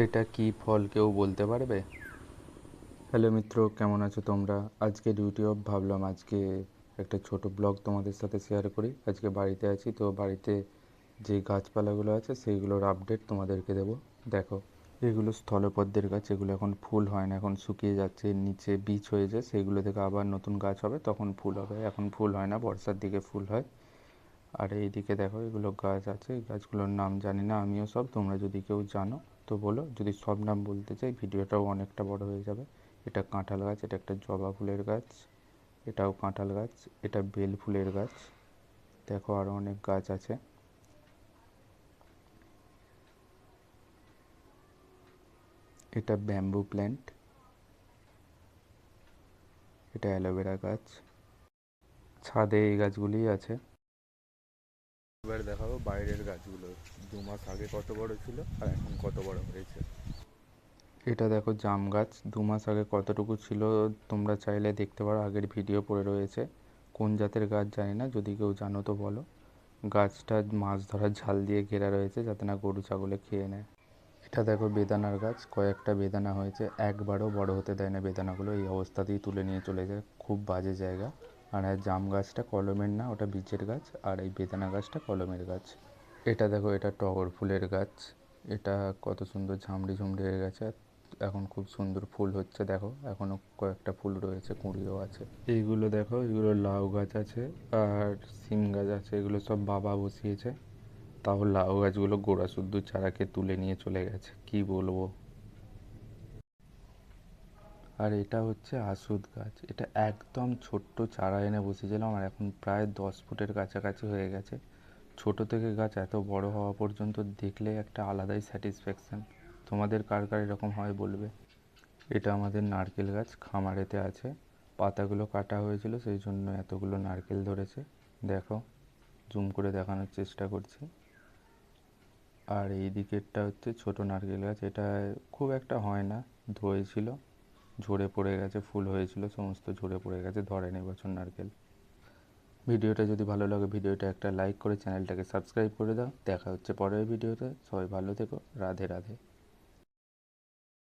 এটা কি ফল কেউ বলতে পারবে? হ্যালো মিত্র, কেমন আছো তোমরা? আজকে ডিউটি অফ, ভাবলাম আজকে একটা ছোট ব্লগ তোমাদের সাথে শেয়ার করি। আজকে বাড়িতে আছি, তো বাড়িতে যে গাছপালাগুলো আছে সেইগুলোর আপডেট তোমাদেরকে দেবো। দেখো, এগুলো স্থলপদ্মের গাছ, এগুলো এখন ফুল হয় না, এখন শুকিয়ে যাচ্ছে, নিচে বীজ হয়েছে, সেইগুলো থেকে আবার নতুন গাছ হবে, তখন ফুল হবে। এখন ফুল হয় না, বর্ষার দিকে ফুল হয়। আর এইদিকে দেখো, এগুলো গাছ আছে, এই গাছগুলোর নাম জানি না আমিও সব, তোমরা যদি কেউ জানো তো বলো। যদি সব নাম বলতে চাই ভিডিওটাও অনেকটা বড় হয়ে যাবে। এটা কাঁঠাল গাছ, এটা একটা জবা ফুলের গাছ, এটাও কাঁঠাল গাছ, এটা বেল ফুলের গাছ। দেখো আরও অনেক গাছ আছে। এটা ব্যাম্বু প্ল্যান্ট, এটা অ্যালোভেরা গাছ। ছাদে এই গাছগুলিই আছে। এবার দেখাবো বাইরের গাছগুলো, 2 মাস আগে কত বড় ছিল আর এখন কত বড় হয়েছে। এটা দেখো জাম গাছ, 2 মাস আগে কতটুকু ছিল তোমরা চাইলে দেখতে পারো, আগের ভিডিও পড়ে রয়েছে। কোন জাতের গাছ জানি না, যদি কেউ জানো তো বলো। গাছটা মাছ ধরার জাল দিয়ে ঘেরা রয়েছে যাতে না গরু ছাগলে খেয়ে নেয়। এটা দেখো বেদানার গাছ, কয়েকটা বেদানা হয়েছে, একবারও বড় হতে দেয় না বেদানাগুলো, এই অবস্থাতেই তুলে নিয়ে চলে যায়, খুব বাজে জায়গা। আর জাম গাছটা কলমের না, ওটা বীচের গাছ, আর এই বেদানা গাছটা কলমের গাছ। এটা দেখো, এটা টগর ফুলের গাছ, এটা কত সুন্দর ঝামড়ি ঝুমড়ি হয়ে গেছে, এখন খুব সুন্দর ফুল হচ্ছে। দেখো এখনও কয়েকটা ফুল রয়েছে, কুঁড়িও আছে। এইগুলো দেখো, এগুলো লাউ গাছ আছে আর সিম গাছ আছে, এগুলো সব বাবা বসিয়েছে। তাও লাউ গাছগুলো গোড়া শুদ্ধ চারাকে তুলে নিয়ে চলে গেছে, কি বলবো। আর এটা হচ্ছে আসুদ গাছ, এটা একদম ছোট্ট চারা এনে বসিয়েছিলাম, আর এখন প্রায় 10 ফুটের কাছাকাছি হয়ে গেছে। ছোট থেকে গাছ এত বড় হওয়া পর্যন্ত দেখলে একটা আলাদাই স্যাটিসফ্যাকশান। তোমাদের কার কার এরকম হয় বলবে। এটা আমাদের নারকেল গাছ, খামারেতে আছে, পাতাগুলো কাটা হয়েছিল সেই জন্য এতগুলো নারকেল ধরেছে। দেখো, জুম করে দেখানোর চেষ্টা করছি। আর এই দিকেরটা হচ্ছে ছোট নারকেল গাছ, এটা খুব একটা হয় না, ধরেছিল, ঝরে পড়ে গেছে, ফুল হয়েছিল সমস্ত ঝরে পড়ে গেছে, ধরেনি বছর নারকেল। ভিডিওটা যদি ভালো লাগে ভিডিওটা একটা লাইক করে চ্যানেলটাকে সাবস্ক্রাইব করে দাও। দেখা হচ্ছে পরের ভিডিওতে, সবাই ভালো থেকো, রাধে রাধে।